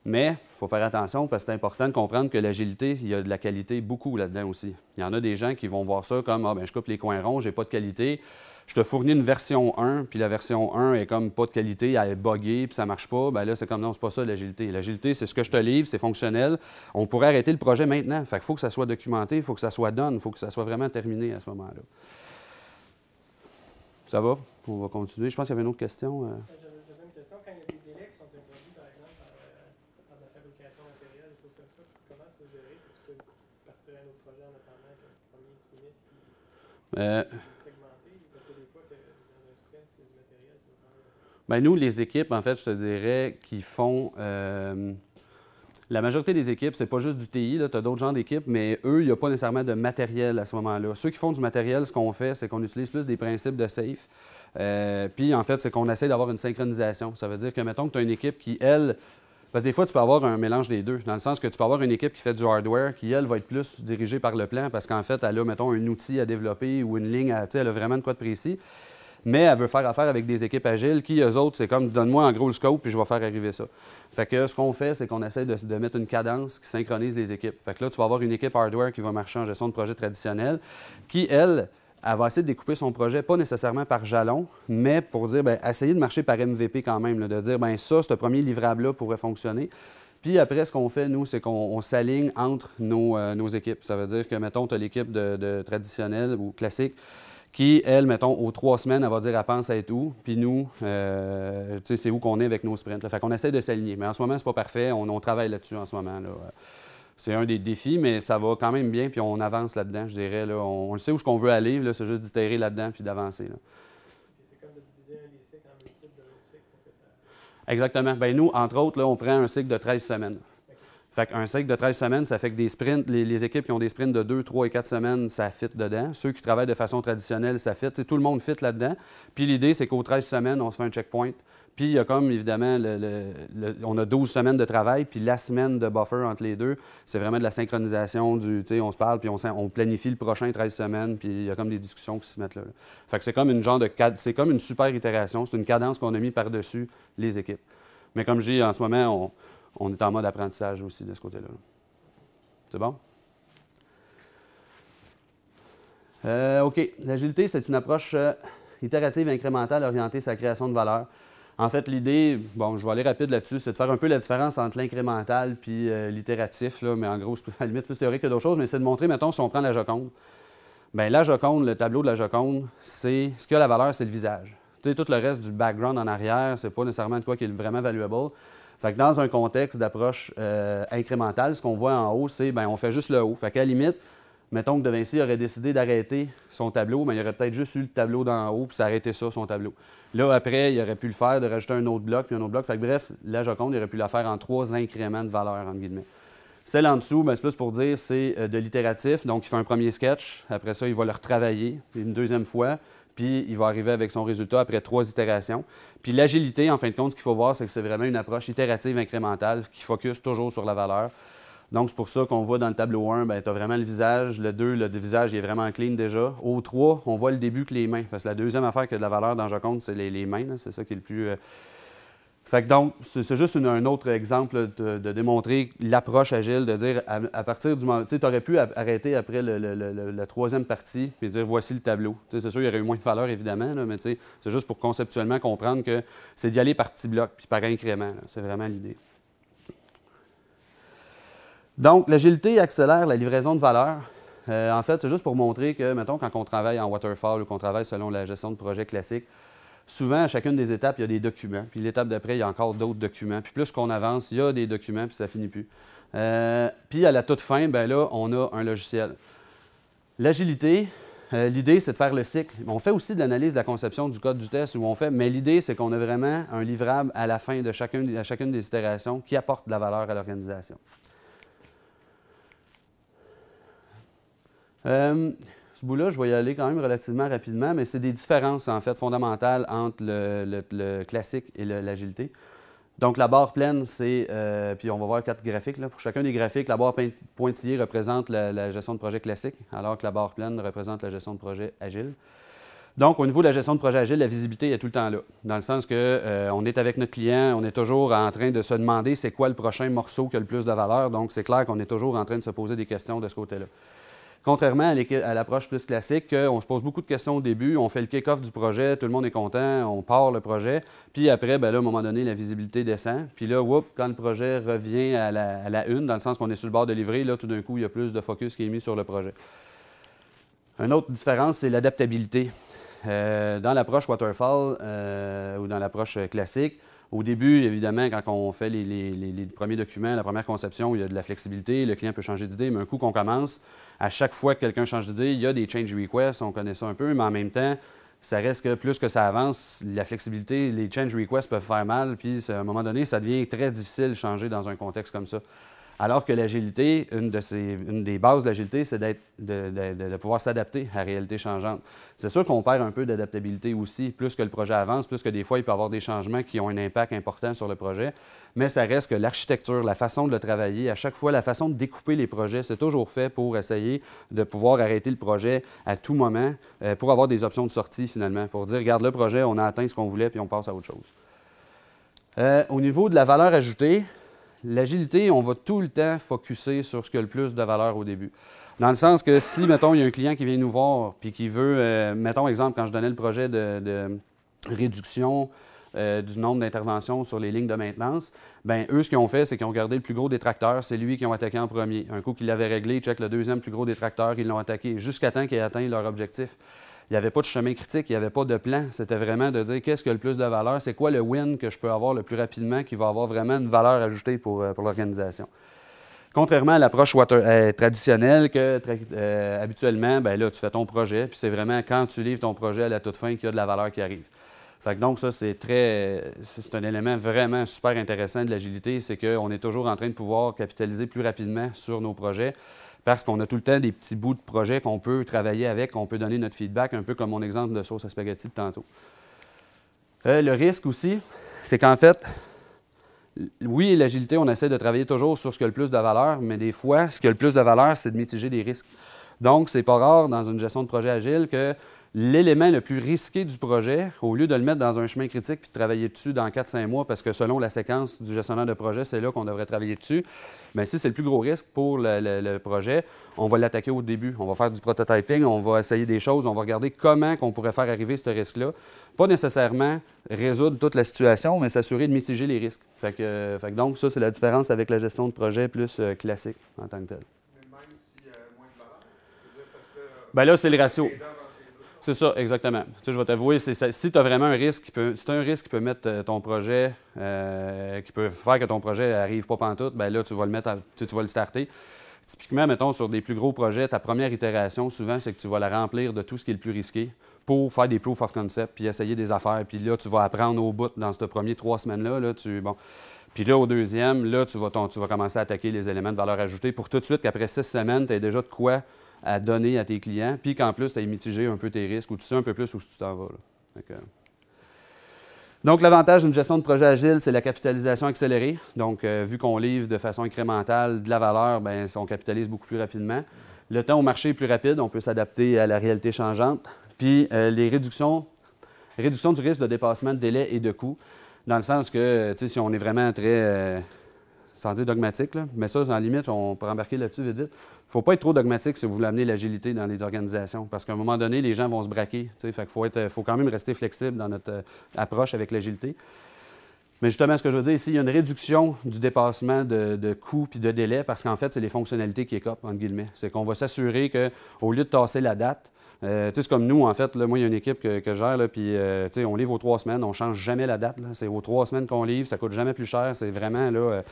A: Mais il faut faire attention parce que c'est important de comprendre que l'agilité, il y a de la qualité beaucoup là-dedans aussi. Il y en a des gens qui vont voir ça comme « Ah, bien, je coupe les coins ronds, j'ai pas de qualité. » Je te fournis une version 1, puis la version 1 est comme pas de qualité, elle est buggée, puis ça marche pas. Bien là, c'est comme non, c'est pas ça l'agilité. L'agilité, c'est ce que je te livre, c'est fonctionnel. On pourrait arrêter le projet maintenant. Fait qu'il faut que ça soit documenté, il faut que ça soit done, il faut que ça soit vraiment terminé à ce moment-là. Ça va? On va continuer. Je pense qu'il y avait une autre question.
C: J'avais une question. Quand il y a des délais qui sont introduits, par exemple, par la fabrication matérielle, des choses comme ça, comment c'est géré? Est-ce que tu peux partir à un autre projet en attendant que le premier se finisse?
A: Bien, nous, les équipes, en fait, je te dirais, qui font... la majorité des équipes, c'est pas juste du TI, tu as d'autres genres d'équipes, mais eux, il n'y a pas nécessairement de matériel à ce moment-là. Ceux qui font du matériel, ce qu'on fait, c'est qu'on utilise plus des principes de safe. Puis, en fait, c'est qu'on essaie d'avoir une synchronisation. Ça veut dire que, mettons que tu as une équipe qui, elle... Parce que des fois, tu peux avoir un mélange des deux, dans le sens que tu peux avoir une équipe qui fait du hardware, qui, elle, va être plus dirigée par le plan, parce qu'en fait, elle a, mettons, un outil à développer ou une ligne, elle a vraiment de quoi de précis. Mais elle veut faire affaire avec des équipes agiles qui, eux autres, c'est comme « donne-moi en gros le scope, puis je vais faire arriver ça ». Fait que ce qu'on fait, c'est qu'on essaie de mettre une cadence qui synchronise les équipes. Fait que là, tu vas avoir une équipe hardware qui va marcher en gestion de projet traditionnel, qui, elle va essayer de découper son projet, pas nécessairement par jalon, mais pour dire, bien, essayer de marcher par MVP quand même, là, de dire, bien, ça, ce premier livrable-là pourrait fonctionner. Puis après, ce qu'on fait, nous, c'est qu'on s'aligne entre nos équipes. Ça veut dire que, mettons, tu as l'équipe de traditionnelle ou classique qui, elle, mettons, aux 3 semaines, elle va dire, elle pense à être où. Puis nous, tu sais, c'est où qu'on est avec nos sprints. Là. Fait qu'on essaie de s'aligner. Mais en ce moment, c'est pas parfait. On travaille là-dessus en ce moment. Là. C'est un des défis, mais ça va quand même bien. Puis on avance là-dedans, je dirais. Là. On le sait où on veut aller. Là, c'est juste d'itérer là-dedans puis d'avancer. Là.
C: C'est comme de diviser des cycles en multiples de cycles pour que ça...
A: Exactement. Bien, nous, entre autres, là, on prend un cycle de 13 semaines. Fait qu'un cycle de 13 semaines, ça fait que des sprints, les équipes qui ont des sprints de 2, 3 et 4 semaines, ça fit dedans. Ceux qui travaillent de façon traditionnelle, ça fit. T'sais, tout le monde fit là-dedans. Puis l'idée, c'est qu'aux 13 semaines, on se fait un checkpoint. Puis il y a comme, évidemment, on a 12 semaines de travail, puis la semaine de buffer entre les deux, c'est vraiment de la synchronisation du, tu sais, on se parle, puis on planifie le prochain 13 semaines, puis il y a comme des discussions qui se mettent là. Fait que c'est comme une genre de c'est comme une super itération, c'est une cadence qu'on a mis par-dessus les équipes. Mais comme je dis, en ce moment, on est en mode apprentissage aussi de ce côté-là. C'est bon? OK. L'agilité, c'est une approche itérative et incrémentale orientée sur la création de valeur. En fait, l'idée, bon, je vais aller rapide là-dessus, c'est de faire un peu la différence entre l'incrémental et l'itératif, mais en gros, c'est à la limite plus théorique que d'autres choses, mais c'est de montrer, mettons, si on prend la Joconde, bien, la Joconde, le tableau de la Joconde, c'est ce qui a la valeur, c'est le visage. Tu sais, tout le reste du background en arrière, c'est pas nécessairement de quoi qui est vraiment valuable. Fait que dans un contexte d'approche incrémentale, ce qu'on voit en haut, c'est, bien, on fait juste le haut. Fait qu'à la limite, mettons que De Vinci aurait décidé d'arrêter son tableau, mais il aurait peut-être juste eu le tableau d'en haut, puis ça arrêtait ça, son tableau. Là, après, il aurait pu le faire, de rajouter un autre bloc, puis un autre bloc. Fait que bref, la Joconde, il aurait pu la faire en 3 incréments de valeur, entre guillemets. Celle en dessous, bien, c'est plus pour dire, c'est de l'itératif. Donc, il fait un premier sketch. Après ça, il va le retravailler une deuxième fois. Puis, il va arriver avec son résultat après 3 itérations. Puis, l'agilité, en fin de compte, ce qu'il faut voir, c'est que c'est vraiment une approche itérative incrémentale qui focus toujours sur la valeur. Donc, c'est pour ça qu'on voit dans le tableau 1, tu as vraiment le visage. Le 2, le visage il est vraiment clean déjà. Au 3, on voit le début que les mains. Parce que la deuxième affaire qui a de la valeur dans Joconde, c'est les mains. C'est ça qui est le plus... Fait que donc, c'est juste un autre exemple de démontrer l'approche agile, de dire à partir du moment... Tu sais, tu aurais pu arrêter après la 3e partie et dire voici le tableau. Tu sais, c'est sûr, il y aurait eu moins de valeur, évidemment, là, mais tu sais, c'est juste pour conceptuellement comprendre que c'est d'y aller par petits blocs puis par incréments. C'est vraiment l'idée. Donc, l'agilité accélère la livraison de valeur. En fait, c'est juste pour montrer que, mettons, quand on travaille en waterfall ou qu'on travaille selon la gestion de projet classique, souvent, à chacune des étapes, il y a des documents. Puis l'étape d'après, il y a encore d'autres documents. Puis plus qu'on avance, il y a des documents, puis ça ne finit plus. Puis à la toute fin, bien là, on a un logiciel. L'agilité, l'idée, c'est de faire le cycle. On fait aussi de l'analyse de la conception du code du test, où on fait, mais l'idée, c'est qu'on a vraiment un livrable à la fin de chacune des itérations qui apporte de la valeur à l'organisation. Ce bout-là, je vais y aller quand même relativement rapidement, mais c'est des différences en fait fondamentales entre le classique et l'agilité. Donc la barre pleine, c'est, puis on va voir 4 graphiques. Là. Pour chacun des graphiques, la barre pointillée représente la gestion de projet classique, alors que la barre pleine représente la gestion de projet agile. Donc, au niveau de la gestion de projet agile, la visibilité est tout le temps là, dans le sens qu'on est avec notre client, on est toujours en train de se demander c'est quoi le prochain morceau qui a le plus de valeur. Donc, c'est clair qu'on est toujours en train de se poser des questions de ce côté-là. Contrairement à l'approche plus classique, on se pose beaucoup de questions au début, on fait le kick-off du projet, tout le monde est content, on part le projet, puis après, bien là, à un moment donné, la visibilité descend. Puis là, quand le projet revient à la une, dans le sens qu'on est sur le bord de livrer, là, tout d'un coup, il y a plus de focus qui est mis sur le projet. Une autre différence, c'est l'adaptabilité. Dans l'approche waterfall ou dans l'approche classique, au début, évidemment, quand on fait les premiers documents, la première conception, il y a de la flexibilité, le client peut changer d'idée, mais un coup qu'on commence, à chaque fois que quelqu'un change d'idée, il y a des change requests, on connaît ça un peu, mais en même temps, ça reste que plus que ça avance, la flexibilité, les change requests peuvent faire mal, puis à un moment donné, ça devient très difficile de changer dans un contexte comme ça. Alors que l'agilité, une des bases de l'agilité, c'est de pouvoir s'adapter à la réalité changeante. C'est sûr qu'on perd un peu d'adaptabilité aussi, plus que le projet avance, plus que des fois, il peut y avoir des changements qui ont un impact important sur le projet, mais ça reste que l'architecture, la façon de le travailler, à chaque fois, la façon de découper les projets, c'est toujours fait pour essayer de pouvoir arrêter le projet à tout moment, pour avoir des options de sortie finalement, pour dire, regarde le projet, on a atteint ce qu'on voulait, puis on passe à autre chose. Au niveau de la valeur ajoutée, l'agilité, on va tout le temps focusser sur ce qui a le plus de valeur au début. Dans le sens que si, mettons, il y a un client qui vient nous voir puis qui veut, mettons, exemple, quand je donnais le projet de réduction du nombre d'interventions sur les lignes de maintenance, bien, eux, ce qu'ils ont fait, c'est qu'ils ont gardé le plus gros détracteur, c'est lui qu'ils ont attaqué en premier. Un coup qu'ils l'avaient réglé, ils checkent le deuxième plus gros détracteur, ils l'ont attaqué jusqu'à temps qu'ils aient atteint leur objectif. Il n'y avait pas de chemin critique, il n'y avait pas de plan. C'était vraiment de dire qu'est-ce qui a le plus de valeur, c'est quoi le win que je peux avoir le plus rapidement qui va avoir vraiment une valeur ajoutée pour l'organisation. Contrairement à l'approche traditionnelle que habituellement, bien là, tu fais ton projet, puis c'est vraiment quand tu livres ton projet à la toute fin qu'il y a de la valeur qui arrive. Fait que donc ça, c'est un élément vraiment super intéressant de l'agilité, c'est qu'on est toujours en train de pouvoir capitaliser plus rapidement sur nos projets parce qu'on a tout le temps des petits bouts de projet qu'on peut travailler avec, qu'on peut donner notre feedback, un peu comme mon exemple de sauce à spaghetti de tantôt. Le risque aussi, c'est qu'en fait, oui, l'agilité, on essaie de travailler toujours sur ce qui a le plus de valeur, mais des fois, ce qui a le plus de valeur, c'est de mitiger des risques. Donc, c'est pas rare dans une gestion de projet agile que l'élément le plus risqué du projet, au lieu de le mettre dans un chemin critique puis de travailler dessus dans 4-5 mois, parce que selon la séquence du gestionnaire de projet, c'est là qu'on devrait travailler dessus, bien si c'est le plus gros risque pour le projet, on va l'attaquer au début. On va faire du prototyping, on va essayer des choses, on va regarder comment on pourrait faire arriver ce risque-là. Pas nécessairement résoudre toute la situation, mais s'assurer de mitiger les risques. Fait que donc, ça, c'est la différence avec la gestion de projet plus classique en tant que telle.
B: Mais même si moins de valeur, parce que...
A: Bien là, c'est le ratio. C'est ça, exactement. Tu sais, je vais t'avouer, si tu as vraiment un risque, si tu as un risque qui peut mettre ton projet, qui peut faire que ton projet n'arrive pas pantoute, bien là, tu vas le mettre, tu vas le starter. Typiquement, mettons, sur des plus gros projets, ta première itération, souvent, c'est que tu vas la remplir de tout ce qui est le plus risqué pour faire des proof of concept, puis essayer des affaires. Puis là, tu vas apprendre au bout dans ces premiers 3 semaines-là. Puis là, au deuxième, là, tu vas commencer à attaquer les éléments de valeur ajoutée pour tout de suite qu'après 6 semaines, tu aies déjà de quoi à donner à tes clients, puis qu'en plus, tu as mitigé un peu tes risques ou tu sais un peu plus où tu t'en vas. Donc, l'avantage d'une gestion de projet agile, c'est la capitalisation accélérée. Donc, vu qu'on livre de façon incrémentale de la valeur, bien, on capitalise beaucoup plus rapidement. Le temps au marché est plus rapide, on peut s'adapter à la réalité changeante. Puis, les réductions du risque de dépassement de délai et de coûts, dans le sens que, tu sais, si on est vraiment très, sans dire dogmatique, là, mais ça, en limite, on peut embarquer là-dessus vite, vite. Il ne faut pas être trop dogmatique si vous voulez amener l'agilité dans les organisations, parce qu'à un moment donné, les gens vont se braquer. Fait qu'il faut quand même rester flexible dans notre approche avec l'agilité. Mais justement, ce que je veux dire ici, il y a une réduction du dépassement de coûts et de délais, parce qu'en fait, c'est les fonctionnalités qui écopent, entre guillemets. C'est qu'on va s'assurer qu'au lieu de tasser la date, c'est comme nous, en fait, là, moi, il y a une équipe que je gère, puis on livre aux 3 semaines, on ne change jamais la date. C'est aux 3 semaines qu'on livre, ça ne coûte jamais plus cher, c'est vraiment, là,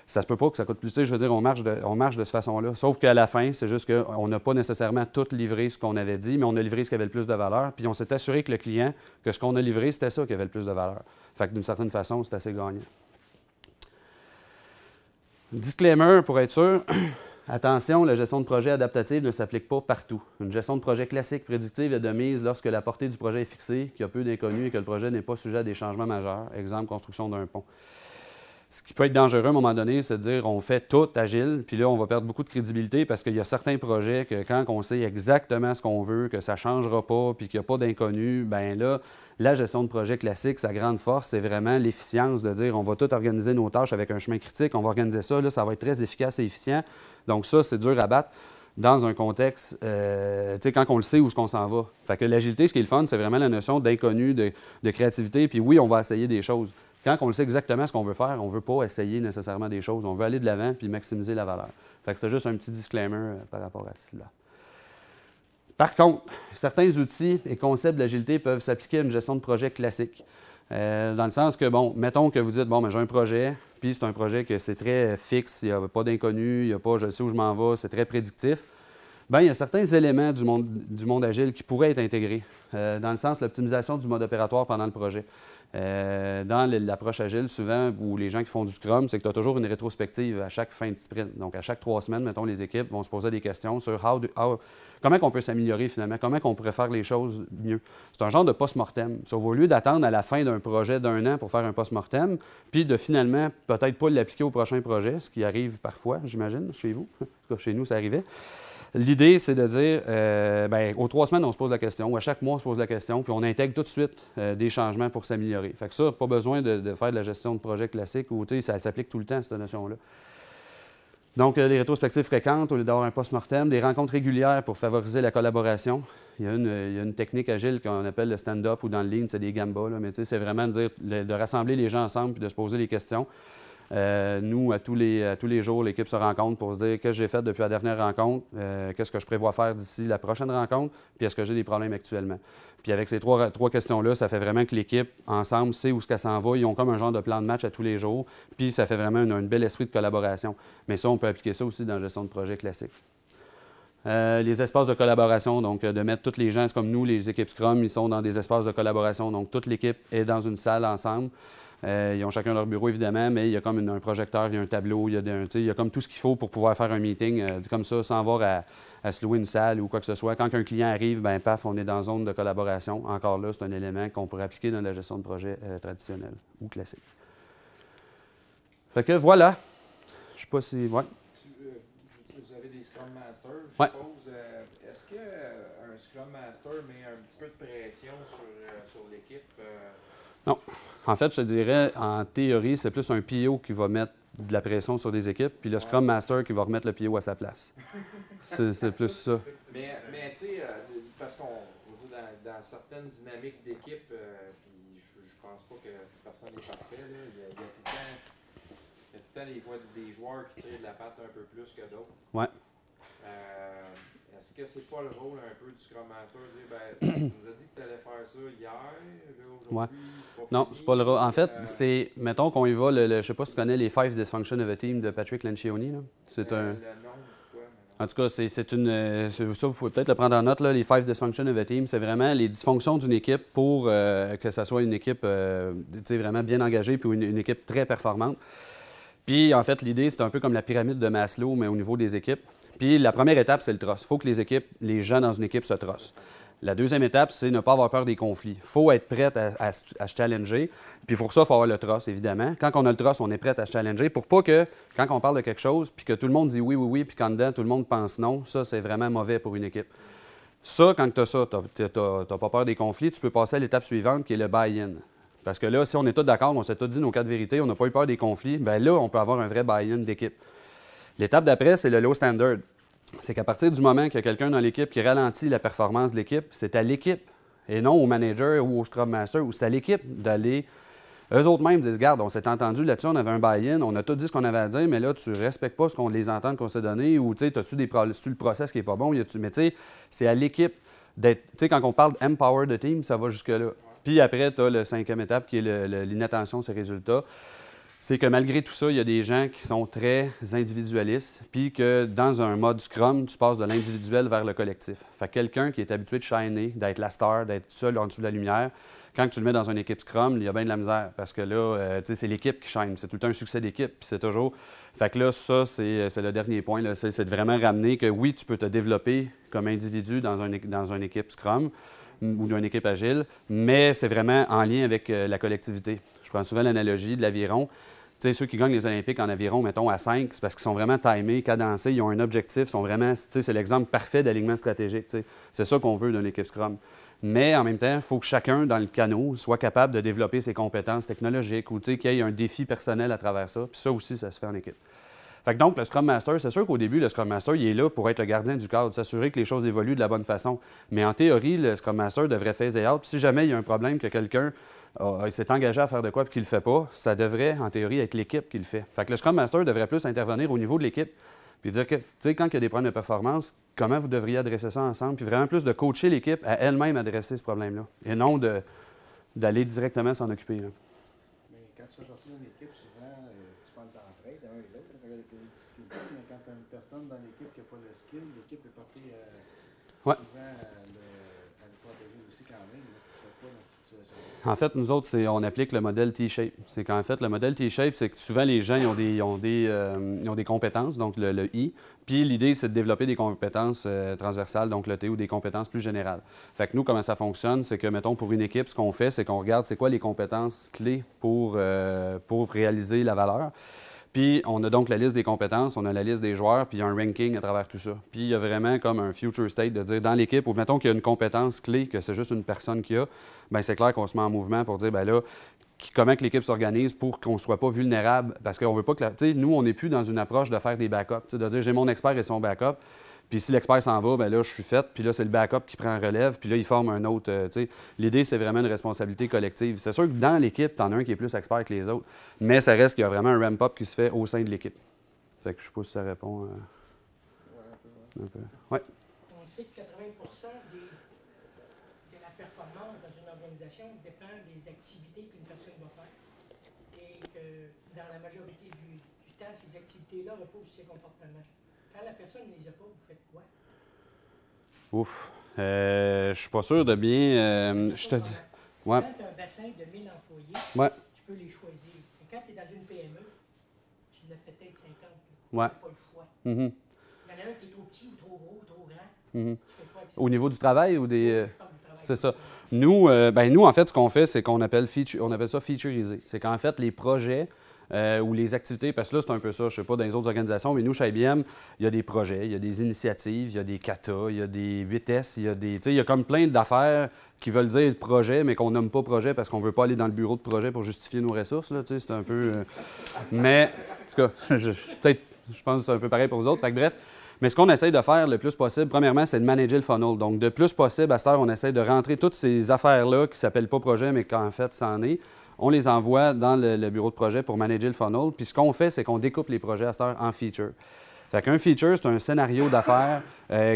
A: ça se peut pas que ça coûte plus. Je veux dire, on marche de cette façon-là. Sauf qu'à la fin, c'est juste qu'on n'a pas nécessairement tout livré ce qu'on avait dit, mais on a livré ce qui avait le plus de valeur, puis on s'est assuré que le client, que ce qu'on a livré, c'était ça qui avait le plus de valeur. Fait que d'une certaine façon, c'est assez gagnant. Disclaimer, pour être sûr, attention, la gestion de projet adaptative ne s'applique pas partout. Une gestion de projet classique prédictive est de mise lorsque la portée du projet est fixée, qu'il y a peu d'inconnus et que le projet n'est pas sujet à des changements majeurs. Exemple, construction d'un pont. Ce qui peut être dangereux à un moment donné, c'est de dire on fait tout agile, puis là, on va perdre beaucoup de crédibilité parce qu'il y a certains projets que quand on sait exactement ce qu'on veut, que ça ne changera pas, puis qu'il n'y a pas d'inconnus, bien là, la gestion de projet classique, sa grande force, c'est vraiment l'efficience de dire on va tout organiser nos tâches avec un chemin critique, on va organiser ça, là, ça va être très efficace et efficient. Donc ça, c'est dur à battre dans un contexte, tu sais, quand on le sait où est-ce qu'on s'en va. Fait que l'agilité, ce qui est le fun, c'est vraiment la notion d'inconnu, de créativité, puis oui, on va essayer des choses. Quand on le sait exactement ce qu'on veut faire, on ne veut pas essayer nécessairement des choses. On veut aller de l'avant puis maximiser la valeur. Fait que c'était juste un petit disclaimer par rapport à cela. Par contre, certains outils et concepts d'agilité peuvent s'appliquer à une gestion de projet classique. Dans le sens que, bon, mettons que vous dites, bon, j'ai un projet, puis c'est un projet que c'est très fixe, il n'y a pas d'inconnu, il n'y a pas je sais où je m'en vais, c'est très prédictif. Bien, il y a certains éléments du monde agile qui pourraient être intégrés, dans le sens de l'optimisation du mode opératoire pendant le projet. Dans l'approche agile, souvent, où les gens qui font du Scrum, c'est que tu as toujours une rétrospective à chaque fin de sprint. Donc, à chaque 3 semaines, mettons, les équipes vont se poser des questions sur comment on peut s'améliorer finalement, comment on pourrait faire les choses mieux. C'est un genre de post-mortem. Au lieu d'attendre à la fin d'un projet d'1 an pour faire un post-mortem, puis de finalement peut-être pas l'appliquer au prochain projet, ce qui arrive parfois, j'imagine, chez vous. En tout cas, chez nous, ça arrivait. L'idée, c'est de dire, aux 3 semaines, on se pose la question, ou à chaque mois, on se pose la question, puis on intègre tout de suite des changements pour s'améliorer. Fait que ça, pas besoin de faire de la gestion de projet classique, où ça s'applique tout le temps, cette notion-là. Par contre, certains outils et concepts d'agilité peuvent s'appliquer à une gestion de projet classique. Dans le sens que, bon, mettons que vous dites, bon, j'ai un projet, puis c'est un projet que c'est très fixe, il n'y a pas d'inconnu, il n'y a pas je sais où je m'en vais, c'est très prédictif. Bien, il y a certains éléments du monde agile qui pourraient être intégrés, dans le sens de l'optimisation du mode opératoire pendant le projet. Dans l'approche agile, souvent, où les gens qui font du Scrum, c'est que tu as toujours une rétrospective à chaque fin de sprint. Donc, à chaque 3 semaines, mettons, les équipes vont se poser des questions sur comment on peut s'améliorer finalement, comment on pourrait faire les choses mieux. C'est un genre de post-mortem. Au lieu d'attendre à la fin d'un projet d'1 an pour faire un post-mortem, puis de finalement peut-être pas l'appliquer au prochain projet, ce qui arrive parfois, j'imagine, chez vous. En tout cas, chez nous, ça arrivait. L'idée, c'est de dire, aux 3 semaines, on se pose la question, ou à chaque mois, on se pose la question, puis on intègre tout de suite des changements pour s'améliorer. Fait que ça, pas besoin de faire de la gestion de projet classique, où ça s'applique tout le temps, cette notion-là. Donc, les rétrospectives fréquentes au lieu d'avoir un post-mortem, des rencontres régulières pour favoriser la collaboration. Il y a une technique agile qu'on appelle le stand-up ou dans le lean, c'est des gambas, là, mais c'est vraiment de rassembler les gens ensemble et de se poser des questions. Nous, à tous les jours, l'équipe se rencontre pour se dire qu'est-ce que j'ai fait depuis la dernière rencontre, qu'est-ce que je prévois faire d'ici la prochaine rencontre, puis est-ce que j'ai des problèmes actuellement. Puis avec ces trois questions-là, ça fait vraiment que l'équipe, ensemble, sait où ce qu'elle s'en va. Ils ont comme un genre de plan de match à tous les jours, puis ça fait vraiment un bel esprit de collaboration. Mais ça, on peut appliquer ça aussi dans la gestion de projet classique. Les espaces de collaboration, donc de mettre tous les gens, c'est comme nous, les équipes Scrum, ils sont dans des espaces de collaboration, donc toute l'équipe est dans une salle ensemble. Ils ont chacun leur bureau, évidemment, mais il y a comme un projecteur, il y a un tableau, il y a comme tout ce qu'il faut pour pouvoir faire un meeting comme ça, sans avoir à se louer une salle ou quoi que ce soit. Quand un client arrive, ben paf, on est dans une zone de collaboration. Encore là, c'est un élément qu'on pourrait appliquer dans la gestion de projet traditionnelle ou classique. Fait que voilà. Je ne sais pas si... Ouais.
D: Vous avez des Scrum Masters, je
A: Ouais.
D: suppose. Est-ce qu'un Scrum Master met un petit peu de pression sur l'équipe?
A: Non. En fait, je te dirais, en théorie, c'est plus un PO qui va mettre de la pression sur des équipes, puis le Scrum Master qui va remettre le PO à sa place. C'est plus ça.
D: Mais tu sais, parce qu'on dit dans certaines dynamiques d'équipe, puis je pense pas que personne n'est parfait, là, il y a tout le temps des fois des joueurs qui tirent de la patte un peu plus que d'autres.
A: Ouais.
D: Est-ce que c'est pas le rôle un peu du Scrum Master de dire, ben, tu nous as dit que tu allais faire ça hier, là, aujourd'hui,
A: Ouais.
D: c'est pas
A: Non,
D: fini,
A: c'est pas le rôle. En fait, c'est, mettons qu'on y va, je sais pas si tu connais les 5 Dysfunctions of a Team de Patrick Lencioni. Là. C'est un...
D: Le nom, c'est quoi?
A: En tout cas, c'est une. Ça, vous pouvez peut-être le prendre en note, là, les 5 Dysfunctions of a Team. C'est vraiment les dysfonctions d'une équipe pour que ça soit une équipe vraiment bien engagée puis une équipe très performante. Puis, en fait, l'idée, c'est un peu comme la pyramide de Maslow, mais au niveau des équipes. Puis, la première étape, c'est le trust. Il faut que les gens dans une équipe se trussent. La deuxième étape, c'est ne pas avoir peur des conflits. Il faut être prêt à se challenger. Puis pour ça, il faut avoir le trust, évidemment. Quand on a le trust, on est prêt à se challenger pour pas que, quand on parle de quelque chose, puis que tout le monde dit oui, oui, oui, puis qu'en dedans, tout le monde pense non, ça, c'est vraiment mauvais pour une équipe. Ça, quand tu as ça, tu n'as pas peur des conflits, tu peux passer à l'étape suivante qui est le buy-in. Parce que là, si on est tous d'accord, on s'est tous dit nos cas de vérité, on n'a pas eu peur des conflits, bien là, on peut avoir un vrai buy-in d'équipe. L'étape d'après, c'est le low standard. C'est qu'à partir du moment qu'il y a quelqu'un dans l'équipe qui ralentit la performance de l'équipe, c'est à l'équipe, et non au manager ou au Scrum Master, ou c'est à l'équipe d'aller... Eux autres mêmes disent, regarde, on s'est entendu là-dessus, on avait un buy-in, on a tout dit ce qu'on avait à dire, mais là, tu ne respectes pas les ententes qu'on s'est données, ou tu sais, as-tu des problèmes, c'est-tu le process qui n'est pas bon, mais tu sais, c'est à l'équipe d'être... Tu sais, quand on parle d'empower the team, ça va jusque-là. Puis après, tu as la cinquième étape qui est l'inattention sur ces résultats. C'est que malgré tout ça, il y a des gens qui sont très individualistes, puis que dans un mode Scrum, tu passes de l'individuel vers le collectif. Fait que quelqu'un qui est habitué de shiner, d'être la star, d'être seul en dessous de la lumière, quand tu le mets dans une équipe Scrum, il y a bien de la misère, parce que là, tu sais, c'est l'équipe qui shine, c'est tout le temps un succès d'équipe, puis c'est toujours... Fait que là, ça, c'est le dernier point, là, c'est de vraiment ramener que oui, tu peux te développer comme individu dans une équipe Scrum, ou d'une équipe agile, mais c'est vraiment en lien avec la collectivité. Je prends souvent l'analogie de l'aviron. Tu sais, ceux qui gagnent les Olympiques en aviron, mettons, à 5, c'est parce qu'ils sont vraiment timés, cadencés, ils ont un objectif, sont vraiment, tu sais, c'est l'exemple parfait d'alignement stratégique. Tu sais. C'est ça qu'on veut d'une équipe Scrum. Mais en même temps, il faut que chacun dans le canot soit capable de développer ses compétences technologiques ou tu sais, qu'il y ait un défi personnel à travers ça. Puis ça aussi, ça se fait en équipe. Fait que donc, le Scrum Master, c'est sûr qu'au début, le Scrum Master, il est là pour être le gardien du cadre, s'assurer que les choses évoluent de la bonne façon. Mais en théorie, le Scrum Master devrait phase out. Puis si jamais il y a un problème que quelqu'un s'est engagé à faire de quoi et qu'il ne le fait pas, ça devrait, en théorie, être l'équipe qui le fait. Fait que le Scrum Master devrait plus intervenir au niveau de l'équipe. Puis dire que, tu sais, quand il y a des problèmes de performance, comment vous devriez adresser ça ensemble? Puis vraiment plus de coacher l'équipe à elle-même adresser ce problème-là. Et non d'aller directement s'en occuper. Là.
E: Mais quand tu fais partie d'une équipe, souvent, tu parles d'entraide d'un et l'autre, il y a des difficultés, mais quand tu as une personne dans l'équipe qui n'a pas le skill, l'équipe est portée
A: Ouais.
E: souvent à le protéger aussi quand même. Là, tu ne fais pas dans cette situation-là.
A: En fait, nous autres, on applique le modèle T-shape. C'est qu'en fait, le modèle T-shape, c'est que souvent les gens ils ont des compétences, donc le I. Puis l'idée, c'est de développer des compétences transversales, donc le T, ou des compétences plus générales. Fait que nous, comment ça fonctionne, c'est que, mettons, pour une équipe, ce qu'on fait, c'est qu'on regarde c'est quoi les compétences clés pour réaliser la valeur. Puis, on a donc la liste des compétences, on a la liste des joueurs, puis il y a un ranking à travers tout ça. Puis, il y a vraiment comme un future state de dire, dans l'équipe, ou mettons qu'il y a une compétence clé, que c'est juste une personne qui a, bien, c'est clair qu'on se met en mouvement pour dire, bien là, comment que l'équipe s'organise pour qu'on ne soit pas vulnérable. Parce qu'on veut pas que, tu sais, nous, on n'est plus dans une approche de faire des backups, de dire, j'ai mon expert et son backup. Puis si l'expert s'en va, bien là, je suis fait. Puis là, c'est le backup qui prend relève. Puis là, il forme un autre. Tu sais, l'idée, c'est vraiment une responsabilité collective. C'est sûr que dans l'équipe, tu en as un qui est plus expert que les autres. Mais ça reste qu'il y a vraiment un ramp-up qui se fait au sein de l'équipe. Fait que je ne sais pas si ça répond un peu. Ouais.
F: On sait que 80% de la performance dans une organisation dépend des activités qu'une personne va faire. Et que dans la majorité du temps, ces activités-là reposent sur ses comportements. Quand la personne ne les a pas, vous faites quoi?
A: Ouf. Je suis pas sûr de bien. Je te dis. Ouais.
F: Quand tu as un bassin de 1000 employés,
A: Ouais.
F: tu peux les choisir. Mais quand tu es dans une PME, tu en as peut-être 50. Tu
A: Ouais.
F: n'as pas le choix. Il y en a un qui est trop petit ou trop gros ou trop grand. Tu fais quoi avec ça?
A: Au niveau du travail ou des.
F: Je parle du travail.
A: C'est ça. Nous, en fait, ce qu'on fait, c'est qu'on appelle ça featureiser. C'est qu'en fait, les projets ou les activités, parce que là, c'est un peu ça, je ne sais pas, dans les autres organisations, mais nous, chez IBM, il y a des projets, il y a des initiatives, il y a des katas, il y a des 8S, il y a comme plein d'affaires qui veulent dire projet, mais qu'on nomme pas projet parce qu'on ne veut pas aller dans le bureau de projet pour justifier nos ressources. Là, c'est un peu... Mais, en tout cas, je pense que c'est un peu pareil pour vous autres. Fait que, bref, mais ce qu'on essaye de faire le plus possible, premièrement, c'est de manager le funnel. Donc, de plus possible, à cette heure, on essaye de rentrer toutes ces affaires-là qui ne s'appellent pas projet, mais qu'en fait, ça en est. On les envoie dans le bureau de projet pour manager le funnel. Puis ce qu'on fait, c'est qu'on découpe les projets à cette heure en features. Fait qu'un feature, c'est un scénario d'affaires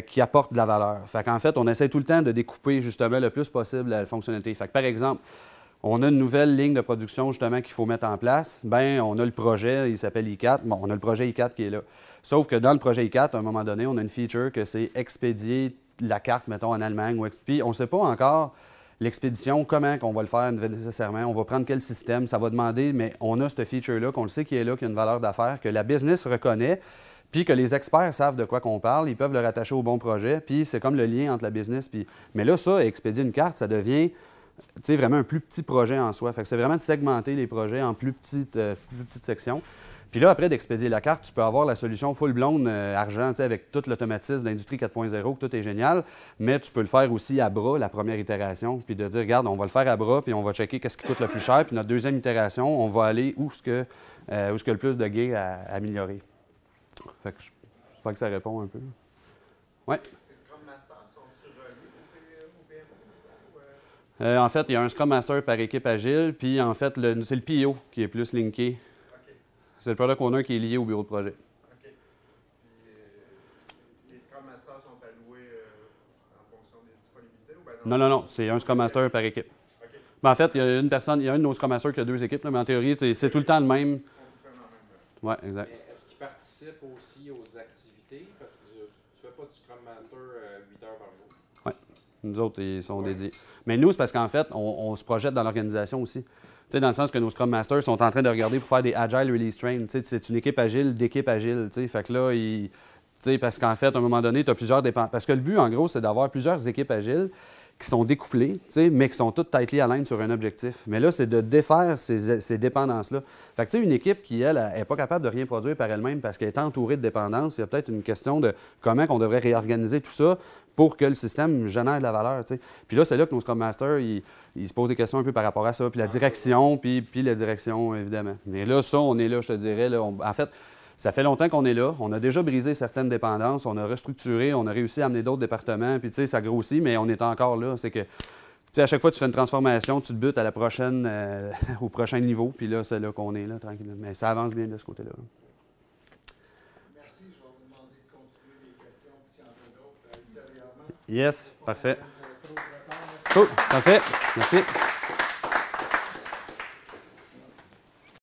A: qui apporte de la valeur. Fait qu'en fait, on essaie tout le temps de découper justement le plus possible la fonctionnalité. Fait que par exemple, on a une nouvelle ligne de production justement qu'il faut mettre en place. Bien, on a le projet, il s'appelle I4. Bon, on a le projet I4 qui est là. Sauf que dans le projet I4, à un moment donné, on a une feature que c'est expédier la carte, mettons, en Allemagne. Puis on ne sait pas encore l'expédition, comment on va le faire nécessairement, on va prendre quel système, ça va demander, mais on a cette feature-là, qu'on le sait qu'il est là, qu'il y a une valeur d'affaires, que la business reconnaît, puis que les experts savent de quoi qu'on parle, ils peuvent le rattacher au bon projet, puis c'est comme le lien entre la business. Puis... Mais là, ça, expédier une carte, ça devient vraiment un plus petit projet en soi. Fait que c'est vraiment de segmenter les projets en plus petites sections. Puis là, après d'expédier la carte, tu peux avoir la solution full-blown argent, avec tout l'automatisme d'Industrie 4.0, que tout est génial, mais tu peux le faire aussi à bras, la première itération, puis de dire, regarde, on va le faire à bras, puis on va checker qu'est-ce qui coûte le plus cher, puis notre deuxième itération, on va aller où est-ce que le plus de gains à améliorer. Fait que j'espère que ça répond un peu. Oui?
B: Les Scrum Masters sont-ils reliés au PMO?
A: En fait, il y a un Scrum Master par équipe agile, puis en fait, c'est le PO qui est plus linké. C'est le Product Owner qui est lié au bureau de projet.
B: OK. Puis les Scrum Masters sont alloués en fonction des disponibilités ou bien
A: Non, c'est un Scrum Master par équipe.
B: OK.
A: Ben, en fait, il y a une personne, il y a un de nos Scrum Masters qui a 2 équipes, là, mais en théorie, c'est tout le temps le même. Oui, exact.
D: Mais est-ce qu'ils participent aussi aux activités? Parce que tu ne fais pas du Scrum Master 8 heures par jour.
A: Oui, nous autres, ils sont dédiés. Mais nous, c'est parce qu'en fait, on se projette dans l'organisation aussi. Tu sais, dans le sens que nos Scrum Masters sont en train de regarder pour faire des Agile Release Train. Tu sais, c'est une équipe agile d'équipe agile. Tu sais, fait que là, tu sais, parce qu'en fait, à un moment donné, tu as plusieurs dépendances. Parce que le but, en gros, c'est d'avoir plusieurs équipes agiles qui sont découplées, tu sais, mais qui sont toutes tightly aligned sur un objectif. Mais là, c'est de défaire ces dépendances-là. Fait que, tu sais, une équipe qui, elle, n'est pas capable de rien produire par elle-même parce qu'elle est entourée de dépendances, il y a peut-être une question de comment on devrait réorganiser tout ça pour que le système génère de la valeur, tu sais. Puis là, c'est là que nos Scrum Masters, ils se posent des questions un peu par rapport à ça, puis la direction, puis la direction, évidemment. Mais là, ça, on est là, je te dirais. Là, en fait, ça fait longtemps qu'on est là. On a déjà brisé certaines dépendances, on a restructuré, on a réussi à amener d'autres départements, puis tu sais, ça grossit, mais on est encore là. C'est que, tu sais, à chaque fois que tu fais une transformation, tu te butes à la prochaine, au prochain niveau, puis là, c'est là qu'on est, là, tranquillement. Mais ça avance bien de ce côté-là.
B: Merci. Je vais vous demander de continuer les questions, puis s'il y en a d'autres ultérieurement.
A: Yes, parfait. Cool, parfait. Merci.